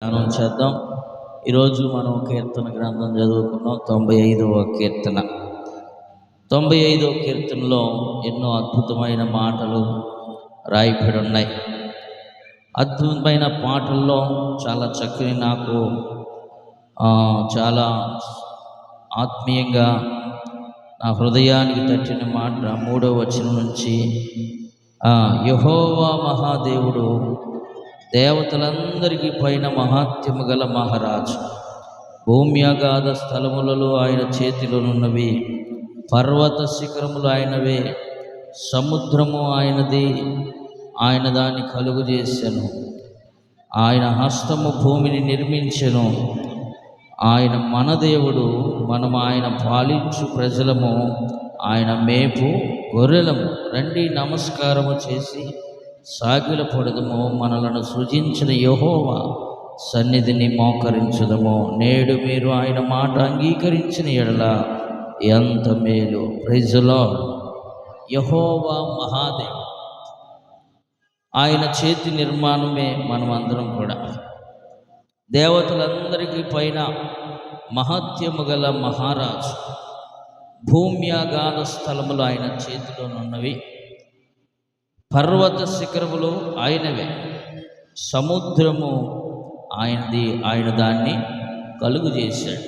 ధ్యానం చేద్దాం. ఈరోజు మనం కీర్తన గ్రంథం చదువుకున్నాం. 95వ కీర్తన. 95వ కీర్తనలో ఎన్నో అద్భుతమైన మాటలు రాయబడి ఉన్నాయి. అద్భుతమైన పాటల్లో చాలా చక్కని నాకు చాలా ఆత్మీయంగా నా హృదయానికి తట్టిన మాట 3వ వచనం నుంచి, యెహోవా మహాదేవుడు దేవతలందరికీ పైన మహాత్యము గల మహారాజు. భూమి అగాధ స్థలములలో ఆయన చేతిలోనున్నవి, పర్వత శిఖరములు ఆయనవే, సముద్రము ఆయనది, ఆయన దాన్ని కలుగు చేసెను. ఆయన హస్తము భూమిని నిర్మించెను. ఆయన మన దేవుడు, మనం ఆయన పాలించు ప్రజలము, ఆయన మేపు గొర్రెలము. రండి నమస్కారము చేసి సాగిలపడదము, మనలను సృజించిన యెహోవా సన్నిధిని మోకరించుదము. నేడు మీరు ఆయన మాట అంగీకరించిన ఎడల ఎంత మేలు. Praise the lord. యెహోవా మహాదేవుడు, ఆయన చేతి నిర్మాణమే మనమందరం కూడా. దేవతలందరికీ పైన మహత్యము గల మహారాజు. భూమి అగాధ స్థలములు ఆయన చేతిలోనున్నవి, పర్వత శిఖరములు ఆయనవే, సముద్రము ఆయనది, ఆయన దాన్ని కలుగు చేశాడు.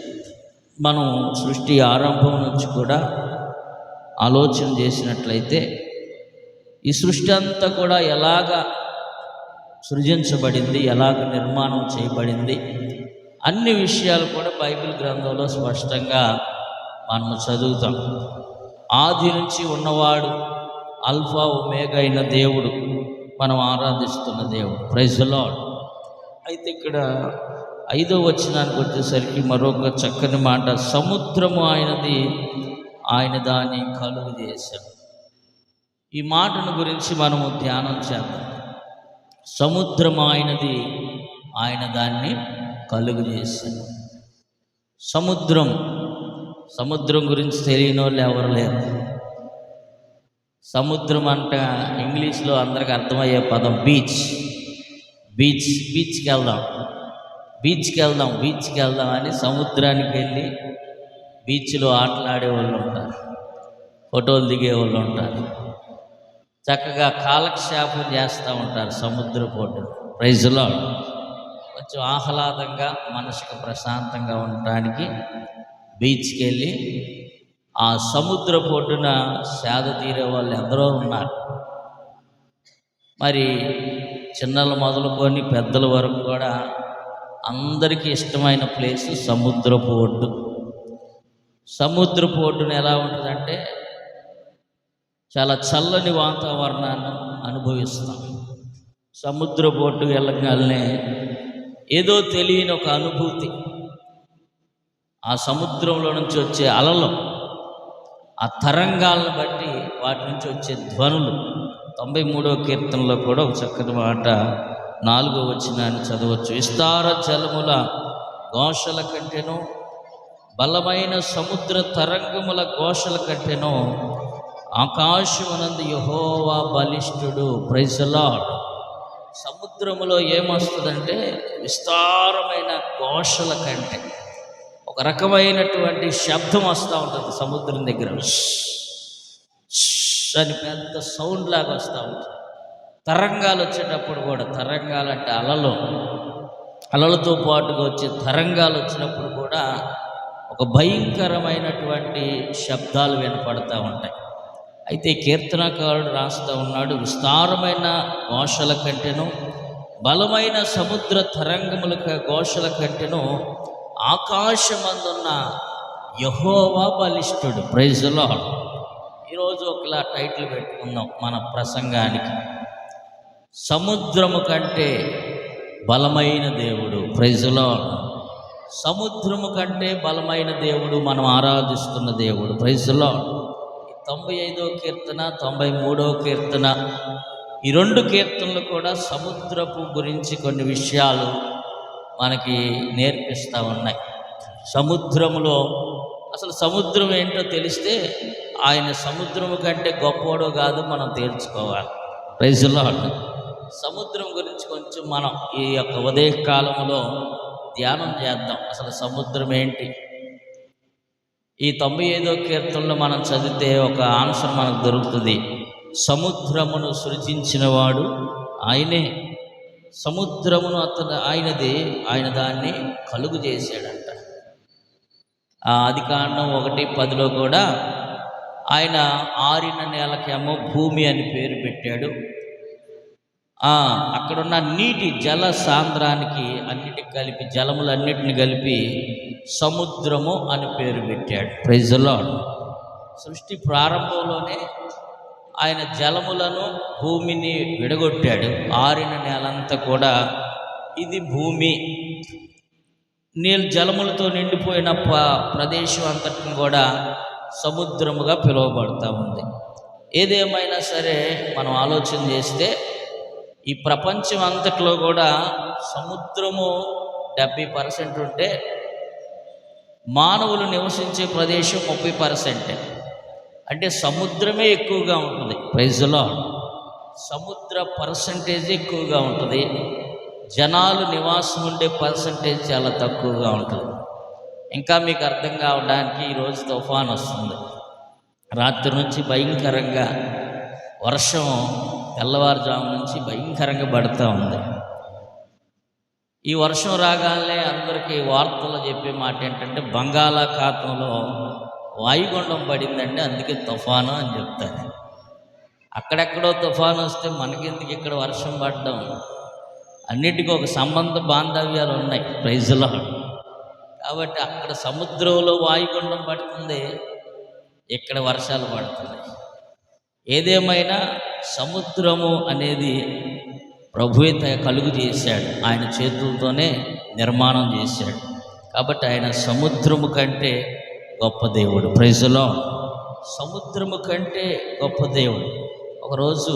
మనం సృష్టి ఆరంభం నుంచి కూడా ఆలోచన చేసినట్లయితే ఈ సృష్టి అంతా కూడా ఎలాగ సృజించబడింది, ఎలాగ నిర్మాణం చేయబడింది, అన్ని విషయాలు కూడా బైబిల్ గ్రంథంలో స్పష్టంగా మనము చదువుతాం. ఆది నుంచి ఉన్నవాడు, అల్ఫా ఒమేగా అయిన దేవుడు, మనం ఆరాధిస్తున్న దేవుడు. Praise the Lord. అయితే ఇక్కడ 5వ వచనానికి వచ్చేసరికి మరొక చక్కని మాట, సముద్రము ఆయనది, ఆయన దాన్ని కలుగు చేశాడు. ఈ మాటను గురించి మనము ధ్యానం చేద్దాం. సముద్రం ఆయనది, ఆయన దాన్ని కలుగు చేశాడు. సముద్రం గురించి తెలియని వాళ్ళు ఎవరు లేరు. సముద్రం అంటే ఇంగ్లీష్లో అందరికి అర్థమయ్యే పదం బీచ్కి వెళ్దాం అని సముద్రానికి వెళ్ళి బీచ్లో ఆటలాడే వాళ్ళు ఉంటారు, ఫోటోలు దిగే వాళ్ళు ఉంటారు, చక్కగా కాలక్షేపం చేస్తూ ఉంటారు సముద్ర పోటు. Praise the Lord. కొంచెం ఆహ్లాదంగా మనసుకు ప్రశాంతంగా ఉండటానికి బీచ్కి వెళ్ళి ఆ సముద్ర పొడ్డున సేద తీరే వాళ్ళు ఎందరో ఉన్నారు. మరి చిన్నలు మొదలుకొని పెద్దల వరకు కూడా అందరికీ ఇష్టమైన ప్లేస్ సముద్రపు ఒడ్డు. సముద్రపు ఒడ్డున ఎలా ఉంటుందంటే చాలా చల్లని వాతావరణాన్ని అనుభవిస్తాం. సముద్రపు ఒడ్డు వెళ్ళగానే ఏదో తెలియని ఒక అనుభూతి. ఆ సముద్రంలో నుంచి వచ్చే అలలు, ఆ తరంగాలను బట్టి వాటి నుంచి వచ్చే ధ్వనులు. 93వ కీర్తనలో కూడా ఒక చక్కటి మాట 4వ వచనాన్ని చదవచ్చు. విస్తార జలముల ఘోషల కంటేనో, బలమైన సముద్ర తరంగముల ఘోషల కంటేనో ఆకాశమునందు యెహోవా బలిష్ఠుడు. Praise the Lord. సముద్రములో ఏమొస్తుందంటే విస్తారమైన ఘోషల కంటే ఒక రకమైనటువంటి శబ్దం వస్తూ ఉంటుంది. సముద్రం దగ్గర అని పెద్ద సౌండ్ లాగా వస్తూ ఉంటుంది. తరంగాలు వచ్చేటప్పుడు కూడా, తరంగాలు అంటే అలలతో పాటుగా వచ్చే తరంగాలు వచ్చినప్పుడు కూడా ఒక భయంకరమైనటువంటి శబ్దాలు వినపడతా ఉంటాయి. అయితే కీర్తనకారుడు రాస్తూ ఉన్నాడు, విస్తారమైన ఘోషల కంటేనో, బలమైన సముద్ర తరంగముల ఘోషల కంటేనో ఆకాశమందున్న యెహోవా బలిష్ఠుడు. Praise the Lord. ఈరోజు ఒకలా టైటిల్ పెట్టుకుందాం మన ప్రసంగానికి, సముద్రము కంటే బలమైన దేవుడు. Praise the Lord. సముద్రము కంటే బలమైన దేవుడు, మనం ఆరాధిస్తున్న దేవుడు. Praise the Lord. 95వ కీర్తన, 93వ కీర్తన, ఈ 2 కీర్తనలు కూడా సముద్రపు గురించి కొన్ని విషయాలు మనకి నేర్పిస్తూ ఉన్నాయి. సముద్రములో అసలు సముద్రం ఏంటో తెలిస్తే ఆయన సముద్రము కంటే గొప్పవాడో కాదు మనం తేల్చుకోవాలి. Praise the Lord. సముద్రం గురించి కొంచెం మనం ఈ యొక్క ఉదయకాలంలో ధ్యానం చేద్దాం. అసలు సముద్రం ఏంటి? ఈ 95వ కీర్తనలో మనం చదివితే ఒక ఆన్సర్ మనకు దొరుకుతుంది. సముద్రమును సృజించిన వాడు ఆయనే. సముద్రమును ఆయనది, ఆయన దాన్ని కలుగు చేశాడంట. ఆదికాండం 1:10లో కూడా ఆయన ఆరిన నేలకేమో భూమి అని పేరు పెట్టాడు. అక్కడున్న నీటి జల సాంద్రానికి అన్నిటికి కలిపి, జలములన్నిటిని కలిపి సముద్రము అని పేరు పెట్టాడు. Praise the Lord. సృష్టి ప్రారంభంలోనే ఆయన జలములను, భూమిని విడగొట్టాడు. ఆరిన నేలంతా కూడా ఇది భూమి, జలములతో నిండిపోయిన ప్రదేశం అంతటిని కూడా సముద్రముగా పిలువబడుతూ ఉంది. ఏదేమైనా సరే మనం ఆలోచన చేస్తే ఈ ప్రపంచం అంతట్లో కూడా సముద్రము 70% ఉంటే మానవులు నివసించే ప్రదేశం 30%. అంటే సముద్రమే ఎక్కువగా ఉంటుంది. Praise the Lord. సముద్ర పర్సంటేజ్ ఎక్కువగా ఉంటుంది, జనాలు నివాసం ఉండే పర్సంటేజ్ చాలా తక్కువగా ఉంటుంది. ఇంకా మీకు అర్థం కావడానికి ఈరోజు తుఫాన్ వస్తుంది. రాత్రి నుంచి భయంకరంగా వర్షం తెల్లవారుజాము నుంచి భయంకరంగా పడుతూ ఉంది. ఈ వర్షం రాగానే అందరికీ వార్తలు చెప్పే మాట ఏంటంటే బంగాళాఖాతంలో వాయుగుండం పడిందండి, అందుకే తుఫాను అని చెప్తారు. అక్కడెక్కడో తుఫాను వస్తే మనకెందుకు ఇక్కడ వర్షం పడడం? అన్నిటికీ ఒక సంబంధ బాంధవ్యాలు ఉన్నాయి. Praise the Lord. కాబట్టి అక్కడ సముద్రంలో వాయుగుండం పడుతుంది, ఇక్కడ వర్షాలు పడుతున్నాయి. ఏదేమైనా సముద్రము అనేది ప్రభువే కలుగు చేశాడు, ఆయన చేతులతోనే నిర్మాణం చేశాడు. కాబట్టి ఆయన సముద్రము కంటే గొప్ప దేవుడు. Praise the Lord. సముద్రము కంటే గొప్ప దేవుడు. ఒకరోజు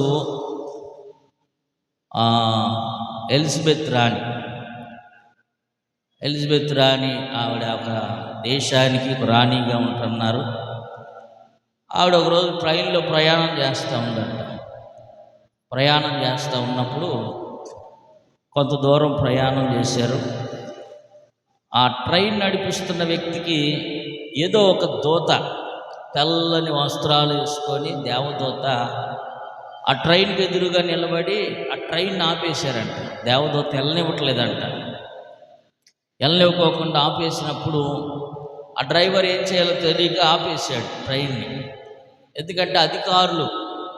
ఎలిజబెత్ రాణి ఆవిడ ఒక దేశానికి రాణిగా ఉంటున్నారు. ఆవిడ ఒకరోజు ట్రైన్లో ప్రయాణం చేస్తూ ఉందంట. ప్రయాణం చేస్తూ ఉన్నప్పుడు కొంత దూరం ప్రయాణం చేశారు. ఆ ట్రైన్ నడిపిస్తున్న వ్యక్తికి ఏదో ఒక దూత తెల్లని వస్త్రాలు వేసుకొని దేవదూత ఆ ట్రైన్కి ఎదురుగా నిలబడి ఆ ట్రైన్ ఆపేశారంట. దేవదూత వెళ్ళనివ్వట్లేదంట. వెళ్ళనివ్వకోకుండా ఆపేసినప్పుడు ఆ డ్రైవర్ ఏం చేయాలో తెలియక ఆపేశాడు ట్రైన్ని. ఎందుకంటే అధికారులు,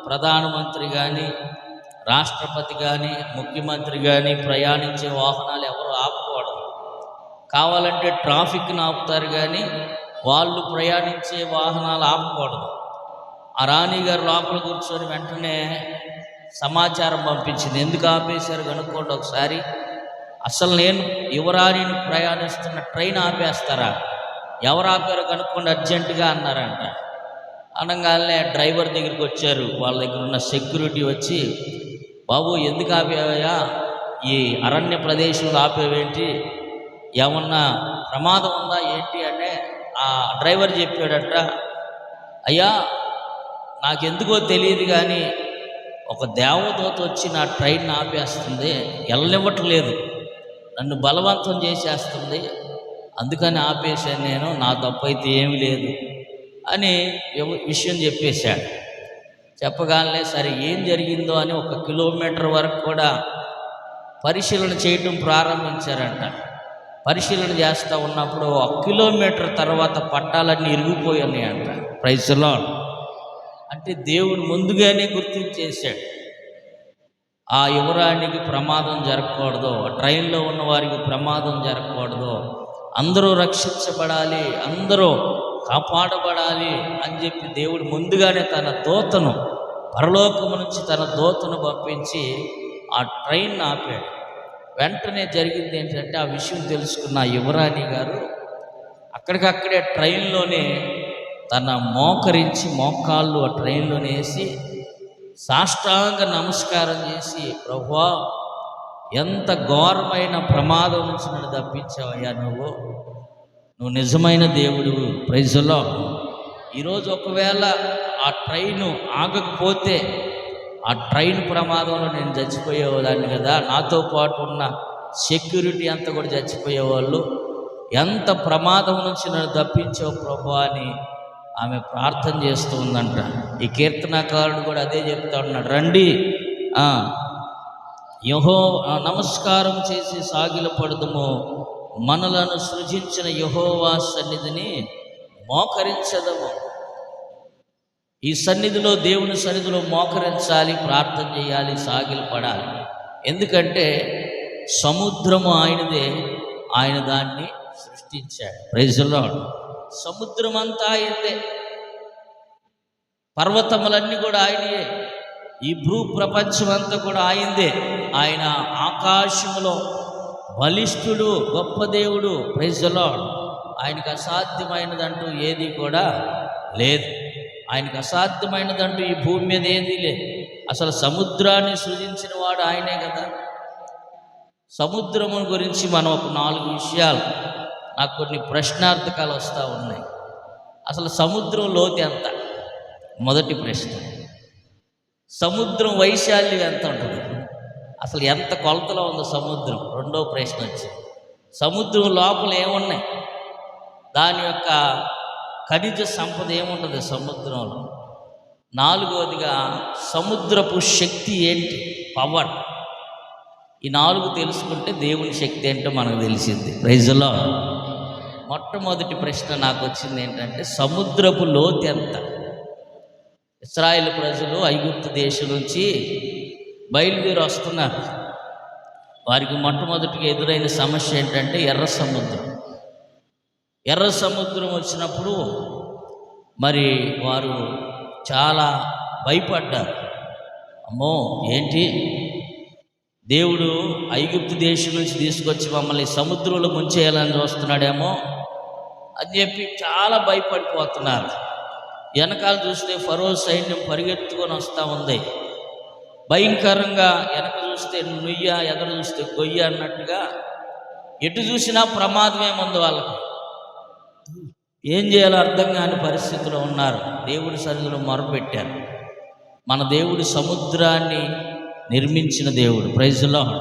ప్రధానమంత్రి కానీ, రాష్ట్రపతి కానీ, ముఖ్యమంత్రి కానీ ప్రయాణించే వాహనాలు ఎవరు ఆపకూడదు. కావాలంటే ట్రాఫిక్ని ఆపుతారు కానీ వాళ్ళు ప్రయాణించే వాహనాలు ఆపకూడదు. ఆ రాణి గారు లోపల కూర్చొని వెంటనే సమాచారం పంపించింది. ఎందుకు ఆపేశారు కనుక్కోండి ఒకసారి. అసలు నేను యువరాణిని ప్రయాణిస్తున్న ట్రైన్ ఆపేస్తారా? ఎవరు ఆపారో కనుక్కోండి అర్జెంటుగా అన్నారంట. అనగానే డ్రైవర్ దగ్గరికి వచ్చారు. వాళ్ళ దగ్గర ఉన్న సెక్యూరిటీ వచ్చి, బాబు ఎందుకు ఆపేవయ్యా? ఈ అరణ్య ప్రదేశంలో ఆపేవేంటి? ఏమన్నా ప్రమాదం ఉందా ఏంటి అంటే ఆ డ్రైవర్ చెప్పాడట, అయ్యా నాకెందుకో తెలియదు కానీ ఒక దేవదూత వచ్చి నా ట్రైన్ ఆపేస్తుంది, వెళ్ళనివ్వట్లేదు, నన్ను బలవంతం చేసేస్తుంది, అందుకని ఆపేశాను నేను, నా తప్పు అయితే ఏమీ లేదు అని విషయం చెప్పేశాడు. చెప్పగానే సరే ఏం జరిగిందో అని 1 కిలోమీటర్ వరకు కూడా పరిశీలన చేయటం ప్రారంభించారంట. పరిశీలన చేస్తూ ఉన్నప్పుడు 1 కిలోమీటర్ తర్వాత పట్టాలన్నీ ఇరిగిపోయాయి అంట. Praise the Lord. అంటే దేవుడు ముందుగానే గుర్తించేశాడు ఆ యువరాణికి ప్రమాదం జరగకూడదు, ట్రైన్లో ఉన్న వారికి ప్రమాదం జరగకూడదు, అందరూ రక్షించబడాలి, అందరూ కాపాడబడాలి అని చెప్పి దేవుడు ముందుగానే తన దూతను, పరలోకము నుంచి తన దూతను పంపించి ఆ ట్రైన్ ఆపాడు. వెంటనే జరిగింది ఏంటంటే ఆ విషయం తెలుసుకున్న యువరాణి గారు అక్కడికక్కడే ట్రైన్లోనే తన మోకరించి మోకాళ్ళు ఆ ట్రైన్లోనే వేసి సాష్టాంగ నమస్కారం చేసి, ప్రభువా ఎంత ఘోరమైన ప్రమాదం నుంచి నన్ను తప్పించావయ్యా, నువ్వు నిజమైన దేవుడు. Praise the Lord. ఈరోజు ఒకవేళ ఆ ట్రైను ఆగకపోతే ఆ ట్రైన్ ప్రమాదంలో నేను చచ్చిపోయేదాన్ని కదా, నాతో పాటు ఉన్న సెక్యూరిటీ అంతా కూడా చచ్చిపోయేవాళ్ళు, ఎంత ప్రమాదం నుంచి నన్ను తప్పించావు ప్రభువా అని ఆమె ప్రార్థన చేస్తూ ఉందంట. ఈ కీర్తనాకారుడు కూడా అదే చెప్తా ఉన్నాడు, రండి నమస్కారం చేసి సాగిలపడదుము, మనలను సృజించిన యెహోవా సన్నిధిని మోకరించదము. ఈ సన్నిధిలో, దేవుని సన్నిధిలో మోకరించాలి, ప్రార్థన చేయాలి, సాగిలపడాలి. ఎందుకంటే సముద్రము ఆయనదే, ఆయన దాన్ని సృష్టించాడు. Praise the Lord. సముద్రం అంతా ఆయనదే, పర్వతములన్నీ కూడా ఆయనయే, ఈ భూ ప్రపంచం అంతా కూడా ఆయనదే. ఆయన ఆకాశములో బలిష్ఠుడు, గొప్ప దేవుడు. Praise the Lord. ఆయనకు అసాధ్యమైనదంటూ ఏది కూడా లేదు. ఆయనకు అసాధ్యమైనదంటూ ఈ భూమి మీద ఏదీ లేదు. అసలు సముద్రాన్ని సృజించిన వాడు ఆయనే కదా. సముద్రము గురించి మనం ఒక 4 విషయాలు, నాకు కొన్ని ప్రశ్నార్థకాలు వస్తూ ఉన్నాయి. అసలు సముద్రం లోతు ఎంత? మొదటి ప్రశ్న. సముద్రం వైశాల్యం ఎంత ఉంటుంది? అసలు ఎంత కొలతలో ఉందో సముద్రం? రెండో ప్రశ్న వచ్చింది. సముద్రం లోపల ఏమున్నాయి? దాని యొక్క ఖనిజ సంపద ఏముంటుంది సముద్రంలో? నాలుగవదిగా సముద్రపు శక్తి ఏంటి? పవర్. ఈ 4 తెలుసుకుంటే దేవుని శక్తి ఏంటో మనకు తెలిసింది. Praise the Lord. మొట్టమొదటి ప్రశ్న నాకు వచ్చింది ఏంటంటే, సముద్రపు లోతు ఎంత? ఇశ్రాయేలు ప్రజలు ఐగుప్తు దేశం నుంచి బయలుదేరి వస్తున్నారు. వారికి మొట్టమొదటిగా ఎదురైన సమస్య ఏంటంటే ఎర్ర సముద్రం. ఎర్ర సముద్రం వచ్చినప్పుడు మరి వారు చాలా భయపడ్డారు. అమ్మో, ఏంటి దేవుడు ఐగుప్తు దేశం నుంచి తీసుకొచ్చి మమ్మల్ని సముద్రంలో ముంచేయాలని చూస్తున్నాడేమో అని చెప్పి చాలా భయపడిపోతున్నారు. వెనకాల చూస్తే ఫరో సైన్యం పరిగెత్తుకొని వస్తూ ఉంది. భయంకరంగా వెనక చూస్తే నుయ్య, ఎదురు చూస్తే గొయ్య అన్నట్టుగా ఎటు చూసినా ప్రమాదమేముంది వాళ్ళకి. ఏం చేయాలో అర్థం కాని పరిస్థితిలో ఉన్నారు. దేవుడి సన్నిధిలో మొరపెట్టారు. మన దేవుడు సముద్రాన్ని నిర్మించిన దేవుడు. Praise the Lord.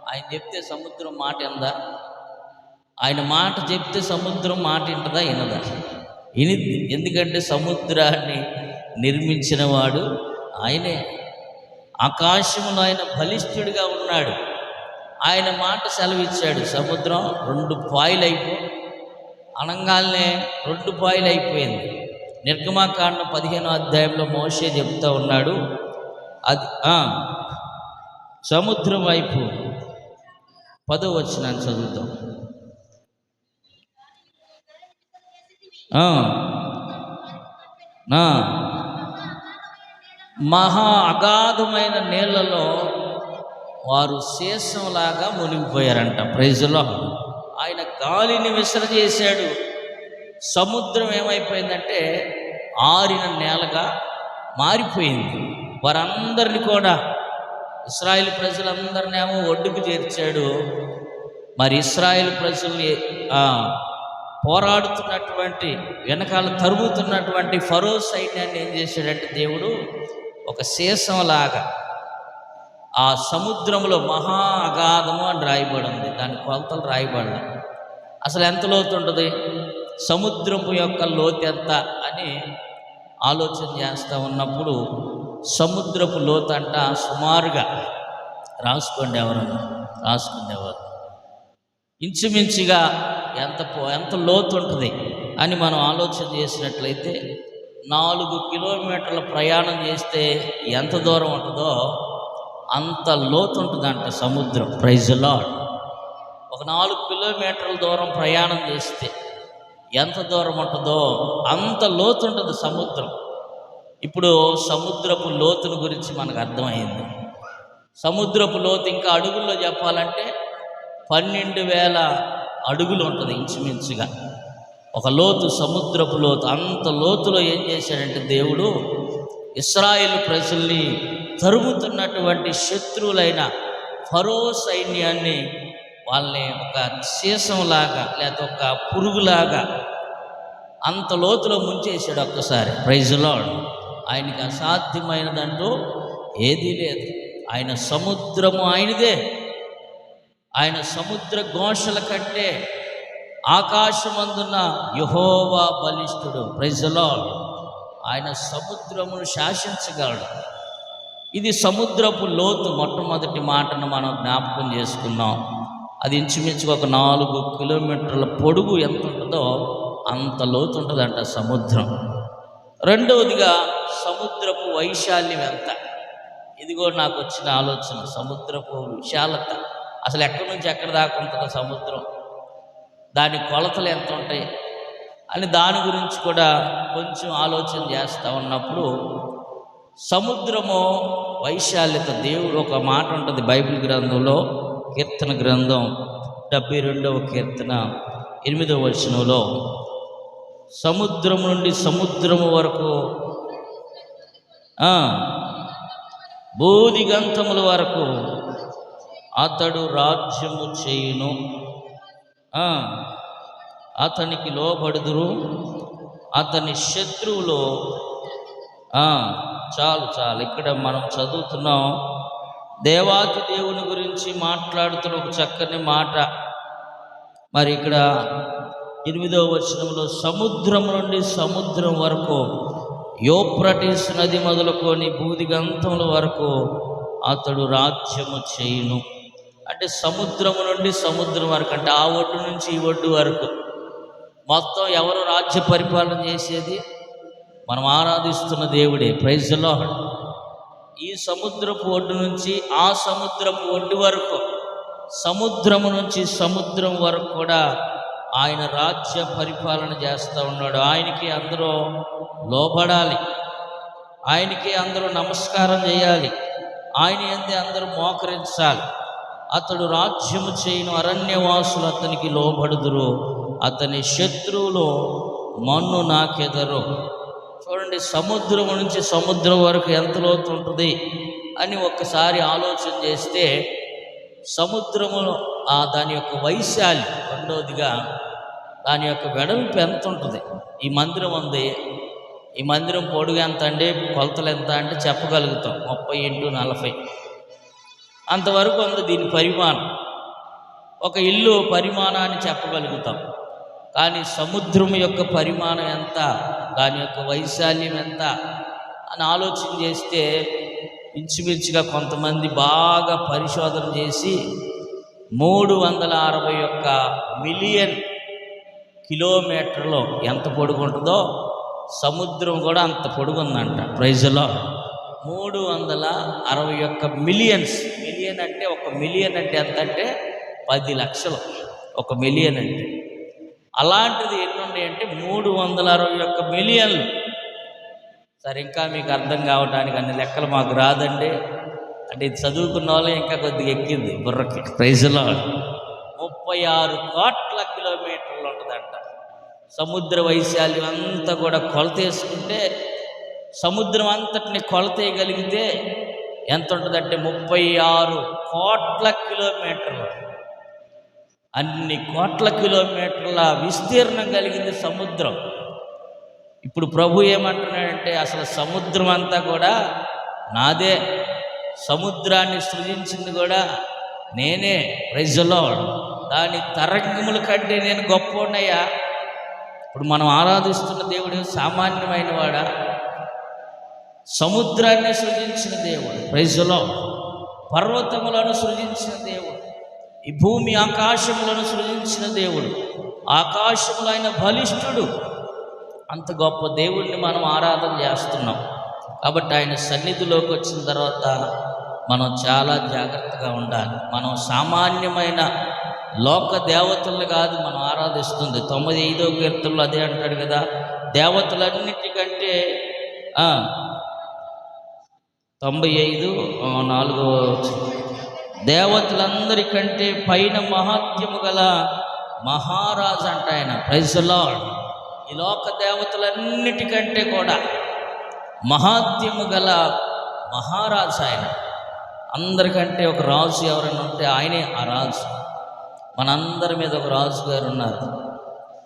ఆయన చెప్తే సముద్రం మాట ఎందా? ఆయన మాట చెప్తే సముద్రం మాట వింటదా? వినదా? వినిద్ది. ఎందుకంటే సముద్రాన్ని నిర్మించిన వాడు ఆయనే. ఆకాశంలో ఆయన బలిష్ఠుడిగా ఉన్నాడు. ఆయన మాట సెలవిచ్చాడు, సముద్రం 2 పాయలు అయిపో అనంగాల్నే 2 పాయలు అయిపోయింది. నిర్గమాకాండం 15వ అధ్యాయంలో మోషే చెప్తా ఉన్నాడు, అది సముద్రం వైపు 10వ వచనాన్ని చదువుతాం. మహా అగాధమైన నీళ్లలో వారు శేషంలాగా మునిగిపోయారంట. Praise the Lord. ఆయన గాలిని విసరజేశాడు. సముద్రం ఏమైపోయిందంటే ఆరిన నేలగా మారిపోయింది. వారందరినీ కూడా, ఇశ్రాయేలు ప్రజలందరినేమో ఒడ్డుకు చేర్చాడు. మరి ఇశ్రాయేలు ప్రజల్ని పోరాడుతున్నటువంటి, వెనకాల తరుగుతున్నటువంటి ఫరో సైన్యాన్ని ఏం చేశాడంటే దేవుడు ఒక శేషంలాగా, ఆ సముద్రంలో మహా అగాధము అని రాయబడి ఉంది. దాని కొలతలు రాయబడి, అసలు ఎంత లోతు ఉంటుంది, సముద్రపు యొక్క లోతు ఎంత అని ఆలోచన చేస్తూ ఉన్నప్పుడు, సముద్రపు లోతు అంట సుమారుగా రాసుకోండి, ఎవరన్నా రాసుకునేవారు, ఇంచుమించుగా ఎంత లోతు ఉంటుంది అని మనం ఆలోచన చేసినట్లయితే 4 కిలోమీటర్ల ప్రయాణం చేస్తే ఎంత దూరం ఉంటుందో అంత లోతు ఉంటుందంట సముద్రం. Praise the Lord. ఒక 4 కిలోమీటర్ల దూరం ప్రయాణం చేస్తే ఎంత దూరం ఉంటుందో అంత లోతు ఉంటుంది సముద్రం. ఇప్పుడు సముద్రపు లోతును గురించి మనకు అర్థమైంది. సముద్రపు లోతు ఇంకా అడుగుల్లో చెప్పాలంటే 12,000 అడుగులు ఉంటుంది ఇంచుమించుగా ఒక లోతు, సముద్రపు లోతు. అంత లోతులో ఏం చేశాడంటే దేవుడు ఇశ్రాయేలు ప్రజల్ని తరుముతున్నటువంటి శత్రువులైన ఫరో సైన్యాన్ని, వాళ్ళని ఒక శీసంలాగా లేదా ఒక పురుగులాగా అంత లోతులో ముంచేసాడు ఒక్కసారి. Praise the Lord. ఆయనకి అసాధ్యమైనదంటూ ఏదీ లేదు. ఆయన సముద్రము ఆయనదే. ఆయన సముద్ర ఘోషల కంటే ఆకాశమందున్న యెహోవా బలిష్ఠుడు. Praise the Lord. ఆయన సముద్రమును శాసించగలడు. ఇది సముద్రపు లోతు. మొట్టమొదటి మాటను మనం జ్ఞాపకం చేసుకున్నాం. అది ఇంచుమించుగా ఒక 4 కిలోమీటర్ల పొడుగు ఎంత ఉంటుందో అంత లోతు ఉంటుందంట సముద్రం. రెండవదిగా సముద్రపు వైశాల్యం ఎంత. ఇదిగో నాకు వచ్చిన ఆలోచన. సముద్రపు విశాలత అసలు ఎక్కడి నుంచి ఎక్కడి దాకా ఉంటుందో సముద్రం, దాని కొలతలు ఎంత ఉంటాయి అని దాని గురించి కూడా కొంచెం ఆలోచన చేస్తూ ఉన్నప్పుడు సముద్రము వైశాల్యత, దేవుడు ఒక మాట ఉంటుంది బైబిల్ గ్రంథంలో, కీర్తన గ్రంథం 72వ కీర్తన 8వ వచనంలో, సముద్రం నుండి సముద్రము వరకు భూదిగంతముల వరకు అతడు రాజ్యము చేయును, అతనికి లోబడుదురు, అతని శత్రువులు. చాలు ఇక్కడ మనం చదువుతున్నాం. దేవాతి దేవుని గురించి మాట్లాడుతున్న ఒక చక్కని మాట. మరి ఇక్కడ 8వ వచనంలో సముద్రం నుండి సముద్రం వరకు, యూఫ్రటీస్ నది మొదలుకొని భూదిగంతముల వరకు అతడు రాజ్యము చేయును. అంటే సముద్రము నుండి సముద్రం వరకు, అంటే ఆ ఒడ్డు నుంచి ఈ ఒడ్డు వరకు మొత్తం ఎవరు రాజ్య పరిపాలన చేసేది? మనం ఆరాధిస్తున్న దేవుడే. Praise the Lord. ఈ సముద్రపు ఒడ్డు నుంచి ఆ సముద్రపు ఒడ్డు వరకు, సముద్రము నుంచి సముద్రం వరకు కూడా ఆయన రాజ్య పరిపాలన చేస్తూ ఉన్నాడు. ఆయనకి అందరూ లోబడాలి, ఆయనకి అందరూ నమస్కారం చేయాలి, ఆయన యందే అందరూ మోకరించాలి. అతడు రాజ్యము చేయును, అరణ్యవాసులు అతనికి లోబడుదురు, అతని శత్రువులు మన్ను నాకెదరు. చూడండి, సముద్రం నుంచి సముద్రం వరకు ఎంత లోతు ఉంటుంది అని ఒక్కసారి ఆలోచన చేస్తే సముద్రము దాని యొక్క వైశాల్యం, రెండవదిగా దాని యొక్క వెడల్పు ఎంత ఉంటుంది. ఈ మందిరం ఉంది, ఈ మందిరం పొడుగు ఎంత అండి, కొలతలు ఎంత అంటే చెప్పగలుగుతాం, 30 x 40 అంతవరకు ఉంది దీని పరిమాణం. ఒక ఇల్లు పరిమాణాన్ని చెప్పగలుగుతాం. కానీ సముద్రం యొక్క పరిమాణం ఎంత, దాని యొక్క వైశాల్యం ఎంత అని ఆలోచన చేస్తే ఇంచుమించుగా కొంతమంది బాగా పరిశోధన చేసి 361 మిలియన్ కిలోమీటర్లో ఎంత పొడుగుంటుందో సముద్రం కూడా అంత పొడుగుందంట. Praise the Lord. 361 millions. Million అంటే 1 మిలియన్ అంటే ఎంత అంటే 10 లక్షలు 1 మిలియన్ అంటే. అలాంటిది ఎన్ని ఉన్నాయంటే 361 మిలియన్లు. సరే, ఇంకా మీకు అర్థం కావడానికి అన్ని లెక్కలు మాకు రాదండి అంటే ఇది చదువుకున్న వాళ్ళు ఇంకా కొద్దిగా ఎక్కింది బుర్రకి. Praise the lord. 36 కోట్ల కిలోమీటర్లు ఉంటుందంట సముద్ర వైశాల్యం అంతా కూడా. కొలత వేసుకుంటే సముద్రం అంతటిని కొలత వేయగలిగితే ఎంత ఉంటుందంటే 36 కోట్ల కిలోమీటర్లు. అన్ని కోట్ల కిలోమీటర్ల విస్తీర్ణం కలిగింది సముద్రం. ఇప్పుడు ప్రభు ఏమంటున్నాడంటే అసలు సముద్రం అంతా కూడా నాదే, సముద్రాన్ని సృజించింది కూడా నేనే. Praise the Lord. దాని తరంగముల కంటే నేను గొప్పనయ్యా. ఇప్పుడు మనం ఆరాధిస్తున్న దేవుడు సామాన్యమైన వాడా? సముద్రాన్ని సృజించిన దేవుడు. Praise the lord. పర్వతములను సృజించిన దేవుడు, ఈ భూమి ఆకాశములను సృజించిన దేవుడు, ఆకాశములు ఆయన బలిష్ఠుడు. అంత గొప్ప దేవుడిని మనం ఆరాధన చేస్తున్నాం. కాబట్టి ఆయన సన్నిధిలోకి వచ్చిన తర్వాత మనం చాలా జాగ్రత్తగా ఉండాలి. మనం సామాన్యమైన లోక దేవతలను కాదు మనం ఆరాధిస్తుంది. 95వ కీర్తనలో అదే అంటాడు కదా, దేవతలన్నిటికంటే 95:4 దేవతలందరికంటే పైన మహాత్యము గల మహారాజు అంట ఆయన. Praise the Lord. ఈ లోక దేవతలన్నిటికంటే కూడా మహాత్యము గల మహారాజు ఆయన. అందరికంటే ఒక రాజు ఎవరైనా ఉంటే ఆయనే ఆ రాజు. మనందరి మీద ఒక రాజు గారు ఉన్నారు,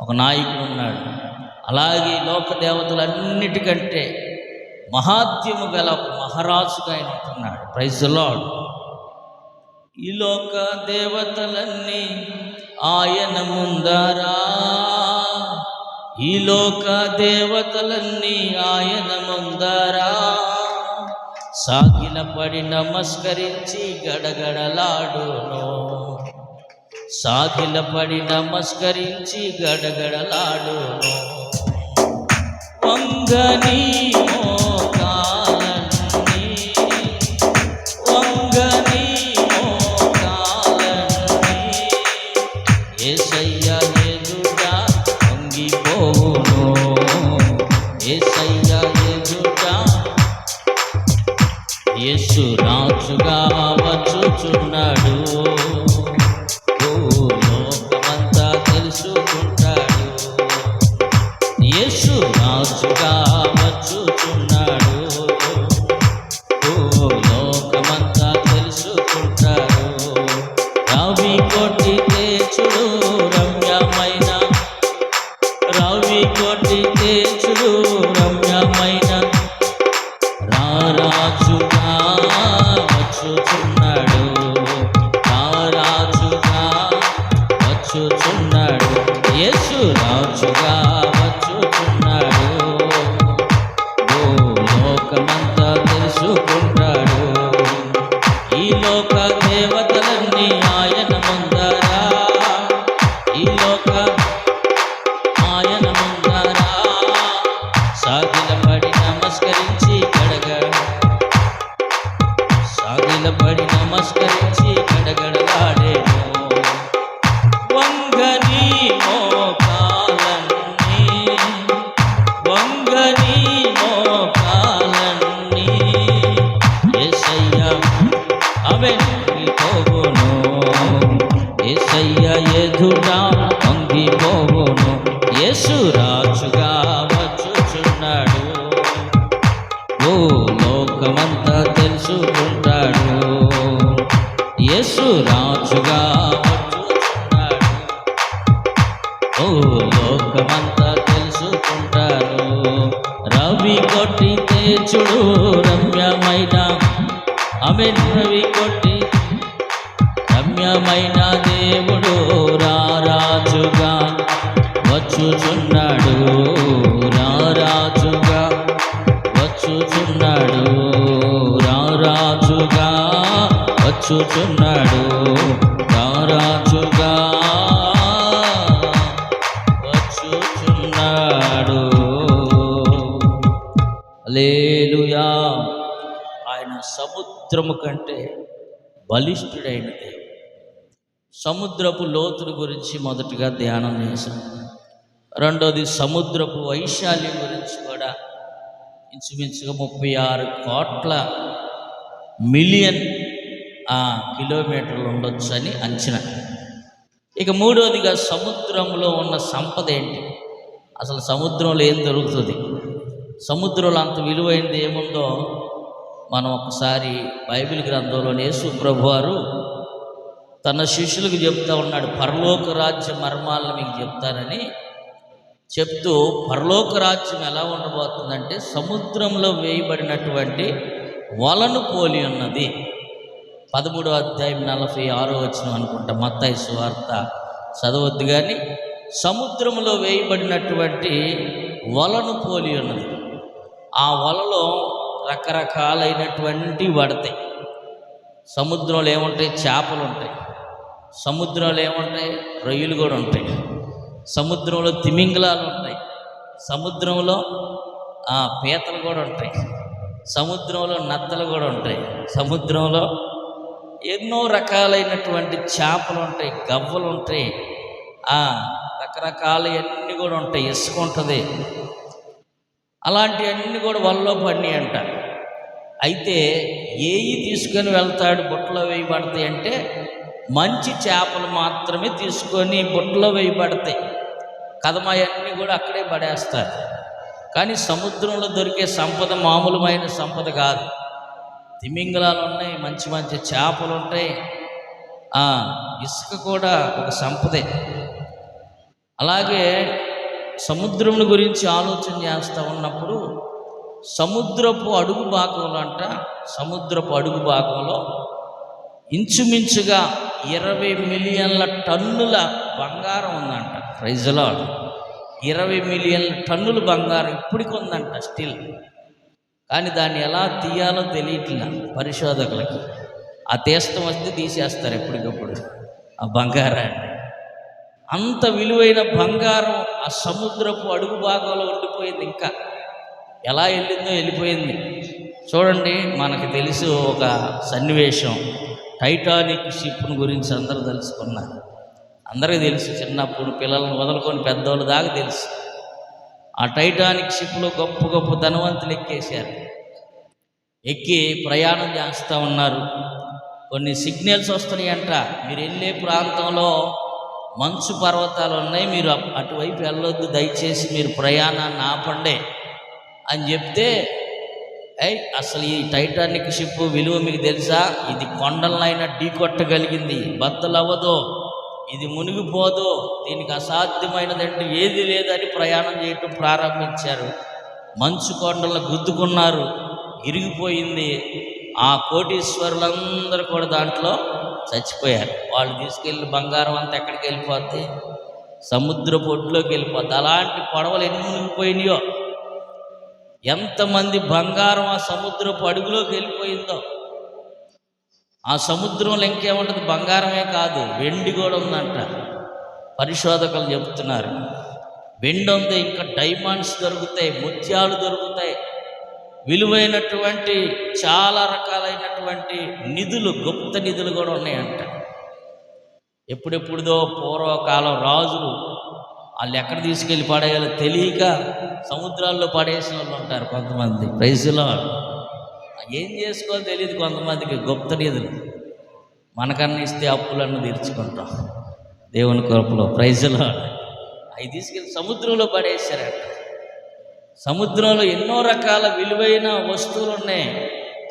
ఒక నాయకుడు ఉన్నాడు. అలాగే లోక దేవతలన్నిటికంటే మహాత్యము గల ఒక మహారాజుగా ఆయన ఉంటున్నాడు. Praise the Lord. ఈ లోక దేవతలన్నీ ఆయన ముందరా, ఈ లోక దేవతలన్నీ ఆయన ముందరా సాగిలపడి నమస్కరించి గడగడలాడును, సాగిలపడి నమస్కరించి గడగడలాడును. వంగని మోకాలన్నీ, వంగని మోకాలన్నీ యేసయ్య ఎదుట వంగిపోవును, యేసయ్య ఎదుట. యేసు రాజుగా వచ్చుచున్నాడు, లోకమంతా తెలుసుకుంటాడు. యేసు రాజుగా వచ్చుచున్నాడు, లోకమంతా తెలుసుకుంటాడు. రవి కొట్టితే చూడు రమ్యమైన, రవి కొట్టితే చూడు రమ్యమైన రారాజుగా వచ్చుచున్నాడు, రారాజుగా వచ్చుచున్నాడు. యేసు రాజుగా వచ్చుచున్నాడు, లోకమంతా తెలుసుకుంటాడు. ఈ లోక దేవతలన్నీ ఆయన ముందరా, ఈ లోక ఆయన ముందరా సాగిలపడి నమస్కరించి సాగిలపడి నమస్కరించి గడగడలాడేను. వంగని మోకాలన్నీ, వంగని మోకాలన్నీ యేసయ్య వంగిపోవును, యేసయ్య ఎదుట వంగిపోవును. యేసు రాజుగా వచ్చుచున్నాడు, లోకమంతా తెలుసుకుంటాడు. యేసు రాజుగా వచ్చుచున్నాడు, లోకమంతా తెలుసుకుంటారు. రవి కొట్టితే చూడు రమ్యమైన, రవి కొట్టి రమ్యమైన దేవుడు రారాజుగా వచ్చుచున్నాడు, రారాజుగా వచ్చుచున్నాడు, రారాజుగా వచ్చుచున్నాడు, రారాజుగా వచ్చుచున్నాడు. హల్లెలూయా. ఆయన సముద్రము కంటే బలిష్ఠుడైన దేవుడు. సముద్రపు లోతుల గురించి మొదటిగా ధ్యానం చేశాం. రెండోది సముద్రపు వైశాల్యం గురించి కూడా ఇంచుమించుగా 36 కోట్ల మిలియన్ కిలోమీటర్లు ఉండొచ్చు అని అంచనా. ఇక మూడోదిగా సముద్రంలో ఉన్న సంపద ఏంటి, అసలు సముద్రంలో ఏం దొరుకుతుంది, సముద్రంలో అంత విలువైనది ఏముందో మనం ఒకసారి బైబిల్ గ్రంథంలోని యేసు ప్రభువారు తన శిష్యులకు చెప్తా ఉన్నాడు. పరలోక రాజ్య మర్మాలను మీకు చెప్తానని చెప్తూ, పరలోక రాజ్యం ఎలా ఉండబోతుందంటే సముద్రంలో వేయబడినటువంటి వలను పోలి ఉన్నది. 13వ అధ్యాయం 46వ వచనం అనుకుంటా, మత్తయి సువార్త చదవద్దు కానీ, సముద్రంలో వేయబడినటువంటి వలను పోలి ఉన్నది. ఆ వలలో రకరకాలైనటువంటి పడతాయి. సముద్రంలో ఏముంటాయి, చేపలు ఉంటాయి. సముద్రంలో ఏముంటాయి, రొయ్యలు కూడా ఉంటాయి. సముద్రంలో తిమింగలాలు ఉంటాయి. సముద్రంలో పీతలు కూడా ఉంటాయి. సముద్రంలో నత్తలు కూడా ఉంటాయి. సముద్రంలో ఎన్నో రకాలైనటువంటి చేపలు ఉంటాయి, గవ్వలు ఉంటాయి, రకరకాలవన్నీ కూడా ఉంటాయి. ఇసుక ఉంటుంది. అలాంటివన్నీ కూడా వలలో పడినాయి అంట. అయితే ఏవి తీసుకొని వెళ్తాడు బుట్టలో వేయబడతాయి అంటే మంచి చేపలు మాత్రమే తీసుకొని బుట్టలో వేయబడతాయి. కదమాయన్నీ కూడా అక్కడే పడేస్తారు. కానీ సముద్రంలో దొరికే సంపద మామూలుమైన సంపద కాదు. తిమింగలాలు ఉన్నాయి, మంచి మంచి చేపలు ఉంటాయి, ఇసుక కూడా ఒక సంపదే. అలాగే సముద్రం గురించి ఆలోచన చేస్తూ ఉన్నప్పుడు సముద్రపు అడుగు భాగంలో సముద్రపు అడుగు భాగంలో ఇంచుమించుగా 20 మిలియన్ల టన్నుల బంగారం ఉందంట. Praise the lord. 20 మిలియన్ల టన్నుల బంగారం ఇప్పటికి ఉందంట స్టిల్. కానీ దాన్ని ఎలా తీయాలో తెలియట్లా పరిశోధకులకి. ఆ తీస్తం వస్తే తీసేస్తారు ఎప్పటికప్పుడు ఆ బంగారాన్ని. అంత విలువైన బంగారం ఆ సముద్రపు అడుగు భాగంలో ఉండిపోయింది. ఇంకా ఎలా వెళ్ళిపోయింది. చూడండి, మనకు తెలుసు ఒక సన్నివేశం, టైటానిక్ షిప్ను గురించి అందరూ తెలుసుకున్నారు. అందరికీ తెలుసు, చిన్నప్పుడు పిల్లలను మొదలుకొని పెద్దవాళ్ళు దాకా తెలుసు. ఆ టైటానిక్ షిప్లో గొప్ప గొప్ప ధనవంతులు ఎక్కేశారు. ఎక్కి ప్రయాణం చేస్తూ ఉన్నారు. కొన్ని సిగ్నల్స్ వస్తున్నాయంట, మీరు వెళ్ళే ప్రాంతంలో మంచు పర్వతాలు ఉన్నాయి, మీరు అటువైపు వెళ్ళొద్దు, దయచేసి మీరు ప్రయాణాన్ని ఆపండి అని చెప్తే, అసలు ఈ టైటానిక్ షిప్ విలువ మీకు తెలుసా? ఇది కొండలనైనా ఢీ కొట్టగలిగింది, బద్దలవ్వదు, ఇది మునిగిపోదు, దీనికి అసాధ్యమైనదంటే ఏది లేదని ప్రయాణం చేయటం ప్రారంభించారు. మంచు కొండలను గుద్దుకున్నారు, ఇరిగిపోయింది. ఆ కోటీశ్వరులందరూ కూడా దాంట్లో చచ్చిపోయారు. వాళ్ళు తీసుకెళ్ళిన బంగారం అంతా ఎక్కడికి వెళ్ళిపోద్ది? సముద్ర పొట్టులోకి వెళ్ళిపోద్ది. అలాంటి పడవలు ఎన్ని మునిగిపోయినాయో, ఎంతమంది బంగారం ఆ సముద్రపు అడుగులోకి వెళ్ళిపోయిందో. ఆ సముద్రంలో ఇంకేముంటుంది? బంగారమే కాదు, వెండి కూడా ఉందంట. పరిశోధకులు చెబుతున్నారు, వెండి ఉంది, ఇంకా డైమండ్స్ దొరుకుతాయి, ముత్యాలు దొరుకుతాయి, విలువైనటువంటి చాలా రకాలైనటువంటి నిధులు, గుప్త నిధులు కూడా ఉన్నాయంట. ఎప్పుడెప్పుడుదో పూర్వకాలం రాజులు వాళ్ళు ఎక్కడ తీసుకెళ్ళి పడేయాలో తెలియక సముద్రాల్లో పడేసిన వాళ్ళు ఉంటారు కొంతమంది. Praise the Lord. ఏం చేసుకోవాలో తెలియదు కొంతమందికి గుప్త నిధులు. మనకన్నా ఇస్తే అప్పులన్నీ తీర్చుకుంటాం దేవుని కృపలో. Praise the Lord. అవి తీసుకెళ్ళి సముద్రంలో పడేశారంట. సముద్రంలో ఎన్నో రకాల విలువైన వస్తువులు ఉన్నాయి.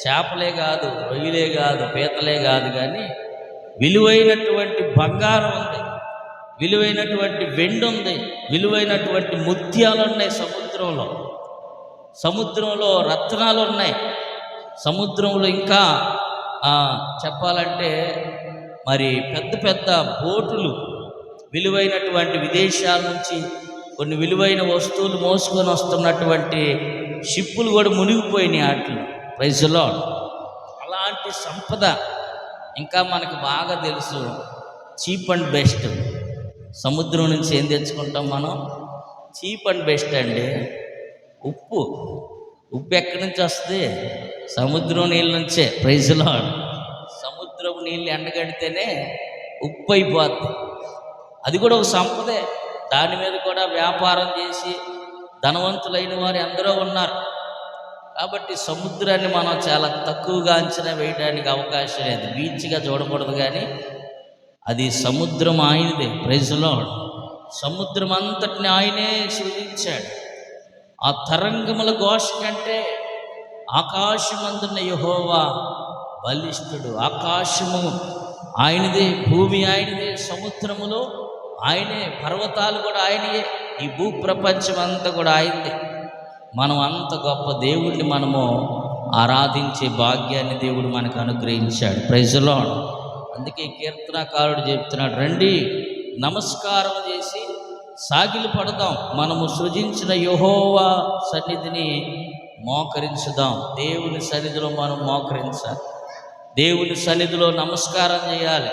చేపలే కాదు, రొయ్యలే కాదు, పీతలే కాదు, కానీ విలువైనటువంటి బంగారం ఉంది, విలువైనటువంటి వెండి ఉంది, విలువైనటువంటి ముత్యాలు ఉన్నాయి సముద్రంలో. సముద్రంలో రత్నాలు ఉన్నాయి. సముద్రంలో ఇంకా చెప్పాలంటే మరి పెద్ద పెద్ద బోటులు, విలువైనటువంటి విదేశాల నుంచి కొన్ని విలువైన వస్తువులు మోసుకొని వస్తున్నటువంటి షిప్పులు కూడా మునిగిపోయినాయి వాటిలో. Praise the Lord. అలాంటి సంపద ఇంకా మనకు బాగా తెలుసు. Cheap and best. సముద్రం నుంచి ఏం తెచ్చుకుంటాం మనం? చీప్ అండ్ బెస్ట్ అండి. ఉప్పు. ఉప్పు ఎక్కడి నుంచి వస్తుంది? సముద్రం నీళ్ళ నుంచే. Praise the Lord. సముద్రపు నీళ్ళు ఎండగడితేనే ఉప్పు అయిపోద్ది. అది కూడా ఒక సంపదే. దాని మీద కూడా వ్యాపారం చేసి ధనవంతులైన వారు ఎందరో ఉన్నారు. కాబట్టి సముద్రాన్ని మనం చాలా తక్కువగా అంచనా వేయడానికి అవకాశం లేదు. బీచ్గా చూడకూడదు, కానీ అది సముద్రం ఆయనదే. Praise the Lord. సముద్రం అంతటిని ఆయనే సృజించాడు. ఆ తరంగముల ఘోష కంటే ఆకాశమందున్న యెహోవా బలిష్ఠుడు. ఆకాశము ఆయనదే, భూమి ఆయనదే, సముద్రములో ఆయనే, పర్వతాలు కూడా ఆయనయే, ఈ భూప్రపంచం అంతా కూడా ఆయనదే. మనం అంత గొప్ప దేవుడిని మనము ఆరాధించే భాగ్యాన్ని దేవుడు మనకు అనుగ్రహించాడు. Praise the Lord. అందుకే కీర్తనకారుడు చెప్తున్నాడు, రండి నమస్కారం చేసి సాగిలి పడదాం, మనము సృజించిన యెహోవా సన్నిధిని మోకరించుదాం. దేవుని సన్నిధిలో మనం మోకరించాలి, దేవుని సన్నిధిలో నమస్కారం చేయాలి.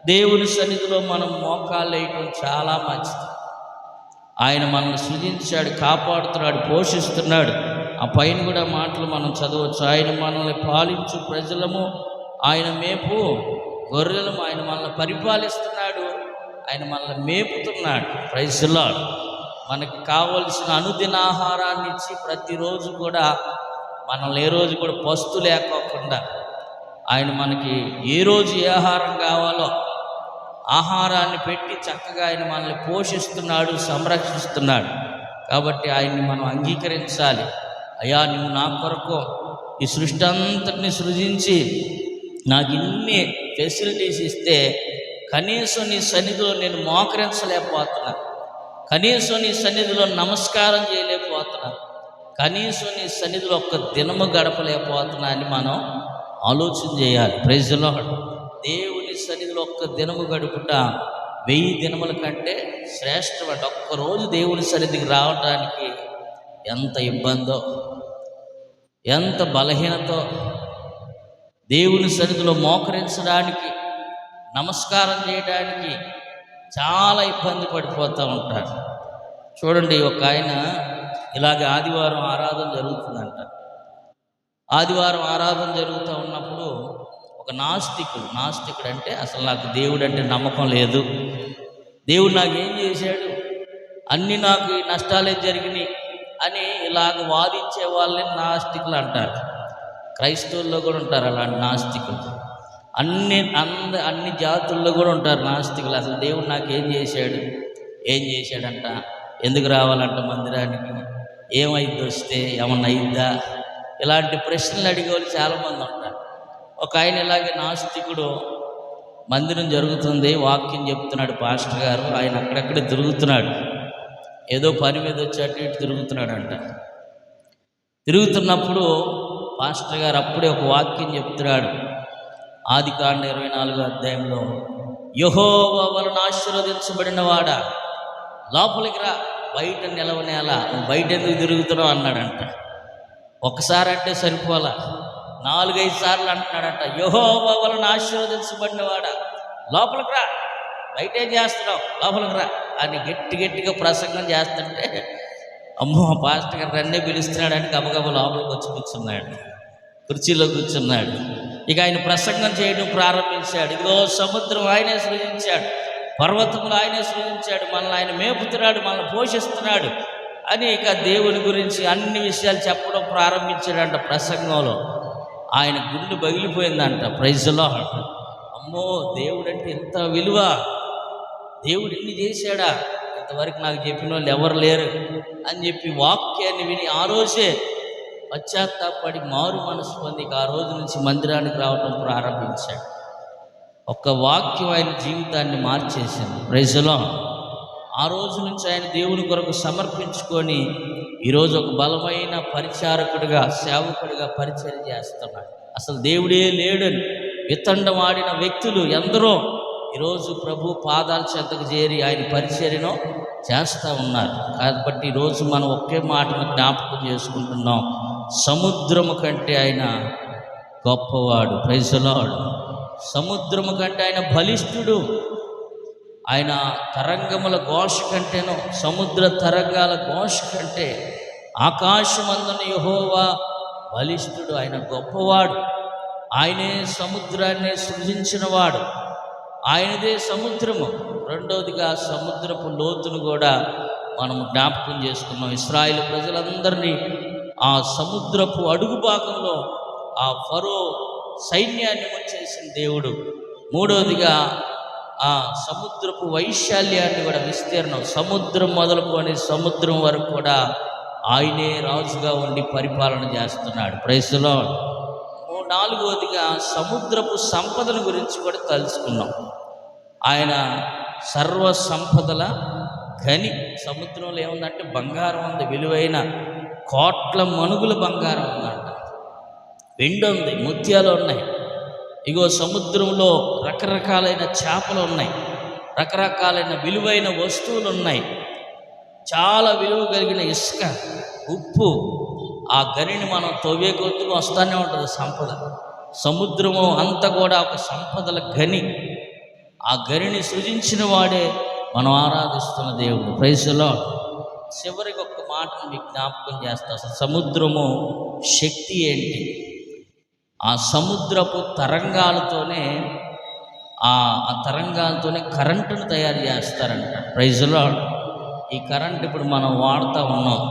దేవుని సన్నిధిలో మనం మోకాళ్ళు వేయటం చాలా మంచిది. ఆయన మనల్ని సృజించాడు, కాపాడుతున్నాడు, పోషిస్తున్నాడు. ఆ పైన కూడా మాటలు మనం చదవచ్చు. ఆయన మనల్ని పాలించు ప్రజలము, ఆయన మేపు గొర్రెలము. ఆయన మనల్ని పరిపాలిస్తున్నాడు, ఆయన మనల్ని మేపుతున్నాడు. Praise the lord. మనకి కావలసిన అనుదిన ఆహారాన్ని ఇచ్చి ప్రతిరోజు కూడా మనల్ని ఏ రోజు కూడా పస్తు లేకోకుండా ఆయన మనకి ఏ రోజు ఏ ఆహారం కావాలో ఆహారాన్ని పెట్టి చక్కగా ఆయన మనల్ని పోషిస్తున్నాడు, సంరక్షిస్తున్నాడు. కాబట్టి ఆయన్ని మనం అంగీకరించాలి. అయ్యా, నువ్వు నా కొరకు ఈ సృష్టి అంతటిని సృజించి నాకు ఇన్ని ఫెసిలిటీస్ ఇస్తే కనీసం నీ సన్నిధిలో నేను మోకరించలేకపోతున్నా, కనీసం నీ సన్నిధిలో నమస్కారం చేయలేకపోతున్నా, కనీసం నీ సన్నిధిలో ఒక్క దినము గడపలేకపోతున్నా అని మనం ఆలోచన చేయాలి. Praise the Lord. దేవుని సన్నిధిలో ఒక్క దినము గడుపుట 1000 దినముల కంటే శ్రేష్టమంట. ఒక్కరోజు దేవుని సన్నిధికి రావటానికి ఎంత ఇబ్బందో, ఎంత బలహీనతో, దేవుని సన్నిధిలో మోకరించడానికి, నమస్కారం చేయడానికి చాలా ఇబ్బంది పడిపోతూ ఉంటారు. చూడండి, ఒక ఆయన ఇలాగే ఆదివారం ఆరాధన జరుగుతుందంట. ఆదివారం ఆరాధన జరుగుతూ ఉన్నప్పుడు ఒక నాస్తికుడు అంటే అసలు నాకు దేవుడు అంటే నమ్మకం లేదు, దేవుడు నాకు ఏం చేశాడు, అన్నీ నాకు ఈ నష్టాలే జరిగినాయి అని ఇలాగ వాదించే వాళ్ళని నాస్తికులు అంటారు. క్రైస్తవుల్లో కూడా ఉంటారు అలాంటి నాస్తికులు. అన్ని జాతుల్లో కూడా ఉంటారు నాస్తికులు. అసలు దేవుడు నాకు ఏం చేశాడంట, ఎందుకు రావాలంట మందిరానికి, ఏమైద్ది వస్తే, ఏమన్నా అయిద్దా, ఇలాంటి ప్రశ్నలు అడిగే వాళ్ళు చాలామంది ఉంటారు. ఒక ఆయన ఇలాగే నాస్తికుడు, మందిరం జరుగుతుంది, వాక్యం చెప్తున్నాడు పాస్టర్ గారు, ఆయన అక్కడక్కడే తిరుగుతున్నాడు, ఏదో పని మీద వచ్చి అటు ఇటు తిరుగుతున్నాడంట. తిరుగుతున్నప్పుడు పాస్టర్ గారు అప్పుడే ఒక వాక్యం చెప్తున్నాడు. ఆదికాండ 24వ అధ్యాయంలో, యెహోవా వలన ఆశీర్వదించబడిన వాడా లోపలికి రా, బయట నిలవనేలా, నువ్వు బయట ఎందుకు తిరుగుతున్నావు అన్నాడంట. ఒకసారి అంటే సరిపోలా, 4-5 సార్లు అంటున్నాడంట. యెహోవా వలన ఆశీర్వదించబడిన వాడా లోపలికి రా, బయట ఏం చేస్తున్నావు, లోపలికి రా అని గట్టిగా ప్రసంగం చేస్తుంటే, అమ్మో పాస్టర్ గారు రన్నే పిలుస్తున్నాడని గబగబ లోపలికి వచ్చి కూర్చున్నాడు, కుర్చీలో కూర్చున్నాడు. ఇక ఆయన ప్రసంగం చేయడం ప్రారంభించాడు. ఇదిగో సముద్రం ఆయనే సృజించాడు, పర్వతములు ఆయనే సృజించాడు, మనల్ని ఆయన మేపుతున్నాడు, మనల్ని పోషిస్తున్నాడు అని ఇక దేవుని గురించి అన్ని విషయాలు చెప్పడం ప్రారంభించాడంట. ప్రసంగంలో ఆయన గుండె పగిలిపోయిందంట. Praise the lord. అమ్మో, దేవుడు అంటే ఎంత విలువ, దేవుడు ఇన్ని చేశాడా, ఇంతవరకు నాకు చెప్పిన వాళ్ళు ఎవరు లేరు అని చెప్పి వాక్యాన్ని విని ఆ రోజే పశ్చాత్తాపడి మారు మనసు పొంది ఆ రోజు నుంచి మందిరానికి రావడం ప్రారంభించాడు. ఒక్క వాక్యం ఆయన జీవితాన్ని మార్చేసింది. Praise the Lord. ఆ రోజు నుంచి ఆయన దేవుని కొరకు సమర్పించుకొని ఈరోజు ఒక బలమైన పరిచారకుడిగా, సేవకుడిగా పరిచయం చేస్తున్నాడు. అసలు దేవుడే లేడని వితండమాడిన వ్యక్తులు ఎందరో ఈరోజు ప్రభు పాదాల చెంతకు చేరి ఆయన పరిచర్యను చేస్తూ ఉన్నారు. కాబట్టి ఈరోజు మనం ఒకే మాటను జ్ఞాపకం చేసుకుంటున్నాం, సముద్రము కంటే ఆయన గొప్పవాడు. Praise the Lord. సముద్రము కంటే ఆయన బలిష్ఠుడు. ఆయన తరంగముల ఘోష కంటేనో, సముద్ర తరంగాల ఘోష కంటే ఆకాశమందున యెహోవా బలిష్ఠుడు, ఆయన గొప్పవాడు. ఆయనే సముద్రాన్ని సృజించినవాడు, ఆయనదే సముద్రము. రెండవదిగా సముద్రపు లోతును కూడా మనం జ్ఞాపకం చేసుకున్నాం. ఇశ్రాయేలు ప్రజలందరినీ ఆ సముద్రపు అడుగు భాగంలో ఆ ఫరో సైన్యాన్ని ముంచేసిన దేవుడు. మూడవదిగా ఆ సముద్రపు వైశాల్యాన్ని కూడా, విస్తీర్ణం, సముద్రం మొదలుకొని సముద్రం వరకు కూడా ఆయనే రాజుగా ఉండి పరిపాలన చేస్తున్నాడు. Praise the Lord. నాలుగవదిగా సముద్రపు సంపదల గురించి కూడా తెలుసుకున్నాం. ఆయన సర్వ సంపదల గని. సముద్రంలో ఏముందంటే బంగారం ఉంది, విలువైన కోట్ల మణుగుల బంగారం ఉందంట, వెండి ఉంది, ముత్యాలు ఉన్నాయి. ఇగో సముద్రంలో రకరకాలైన చేపలు ఉన్నాయి, రకరకాలైన విలువైన వస్తువులు ఉన్నాయి, చాలా విలువ కలిగిన ఇసుక, ఉప్పు. ఆ గనిని మనం తవ్వే కొద్ది వస్తూనే ఉంటుంది సంపద. సముద్రము అంతా కూడా ఒక సంపదల గని. ఆ గనిని సృజించిన వాడే మనం ఆరాధిస్తున్న దేవుడు. Praise the Lord. చివరికి ఒక్క మాటను మీకు జ్ఞాపకం చేస్తా. అసలు సముద్రము శక్తి ఏంటి? ఆ సముద్రపు తరంగాలతోనే ఆ తరంగాలతోనే కరెంటును తయారు చేస్తారంట. Praise the Lord. ఈ కరెంట్ ఇప్పుడు మనం వాడుతూ ఉన్నాం.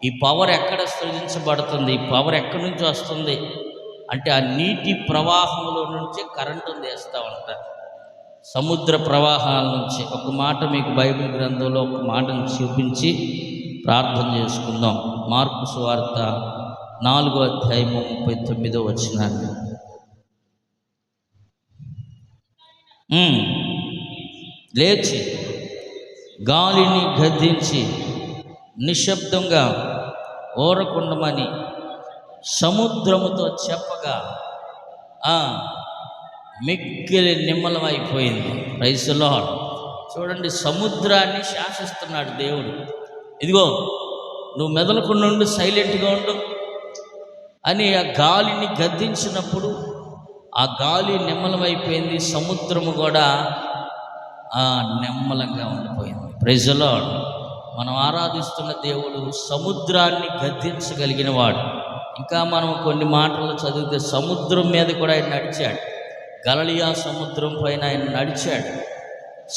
ఈ పవర్ ఎక్కడ సృజించబడుతుంది, ఈ పవర్ ఎక్కడి నుంచి వస్తుంది అంటే ఆ నీటి ప్రవాహంలో నుంచే కరెంటును తీస్తూ ఉంటారు, సముద్ర ప్రవాహాల నుంచి. ఒక మాట మీకు బైబిల్ గ్రంథంలో ఒక మాటను చూపించి ప్రార్థన చేసుకుందాం. మార్కు సువార్త 4వ అధ్యాయము 39వ వచనాన్ని. లేచి గాలిని గద్దించి నిశ్శబ్దంగా ఊరకుండమని సముద్రముతో చెప్పగా మిక్కిలి నిమ్మలమైపోయింది. Praise the lord. చూడండి, సముద్రాన్ని శాసిస్తున్నాడు దేవుడు. ఇదిగో నువ్వు మెదలకుండా ఉండు, సైలెంట్గా ఉండు అని ఆ గాలిని గద్దించినప్పుడు ఆ గాలి నిమ్మలమైపోయింది, సముద్రము కూడా నిమ్మలంగా ఉండిపోయింది. Praise the Lord. మనం ఆరాధిస్తున్న దేవుడు సముద్రాన్ని గద్దించగలిగిన వాడు. ఇంకా మనం కొన్ని మాటలు చదివితే సముద్రం మీద కూడా ఆయన నడిచాడు. గలిలయ సముద్రం పైన ఆయన నడిచాడు,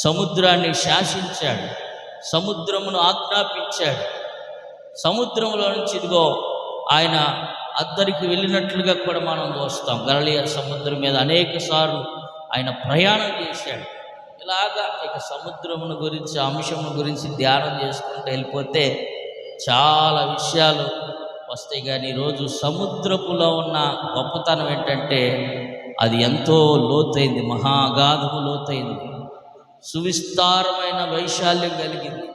సముద్రాన్ని శాసించాడు, సముద్రమును ఆజ్ఞాపించాడు. సముద్రంలో నుంచి ఇదిగో ఆయన అద్దరికి వెళ్ళినట్లుగా కూడా మనం చూస్తాం. గలిలయ సముద్రం మీద అనేక సార్లు ఆయన ప్రయాణం చేశాడు. ఇలాగా ఇక సముద్రమును గురించి, అంశమును గురించి ధ్యానం చేసుకుంటూ వెళ్ళిపోతే చాలా విషయాలు వస్తాయి. కానీ ఈరోజు సముద్రపులో ఉన్న గొప్పతనం ఏంటంటే అది ఎంతో లోతైంది, మహాగాధము లోతైంది, సువిస్తారమైన వైశాల్యం కలిగింది.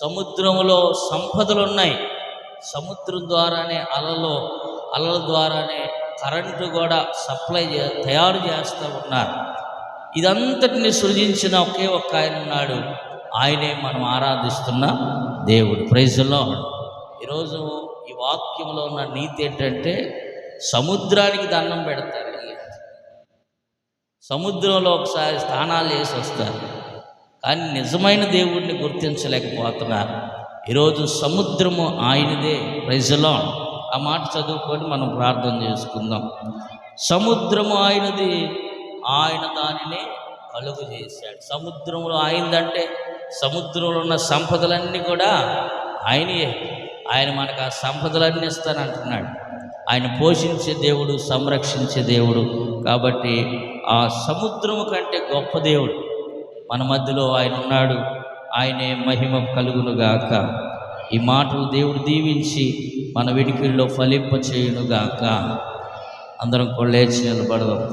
సముద్రములో సంపదలు ఉన్నాయి. సముద్రం ద్వారానే అలల ద్వారానే కరెంటు కూడా తయారు చేస్తూ ఉన్నారు. ఇదంతటిని సృజించిన ఒకే ఒక్క ఆయన ఉన్నాడు. ఆయనే మనం ఆరాధిస్తున్న దేవుడు. Praise the Lord. ఈరోజు ఈ వాక్యంలో ఉన్న నీతి ఏంటంటే సముద్రానికి దండం పెడతారు, సముద్రంలో ఒకసారి స్నానాలు చేసి వస్తారు, కానీ నిజమైన దేవుడిని గుర్తించలేకపోతున్నారు. ఈరోజు సముద్రము ఆయనదే. Praise the Lord. ఆ మాట చదువుకొని మనం ప్రార్థన చేసుకుందాం. సముద్రము ఆయనది, ఆయన దానిని కలుగు చేశాడు. సముద్రంలో ఆయనదంటే సముద్రంలో ఉన్న సంపదలన్నీ కూడా ఆయనయే. ఆయన మనకు ఆ సంపదలన్నీ ఇస్తానంటున్నాడు. ఆయన పోషించే దేవుడు, సంరక్షించే దేవుడు. కాబట్టి ఆ సముద్రము కంటే గొప్ప దేవుడు మన మధ్యలో ఆయన ఉన్నాడు. ఆయనే మహిమ కలుగునుగాక. ఈ మాటలు దేవుడు దీవించి మన వినికిడిలో ఫలింప చేయునుగాక. అందరం కూడా లేచి నిలబడదాం.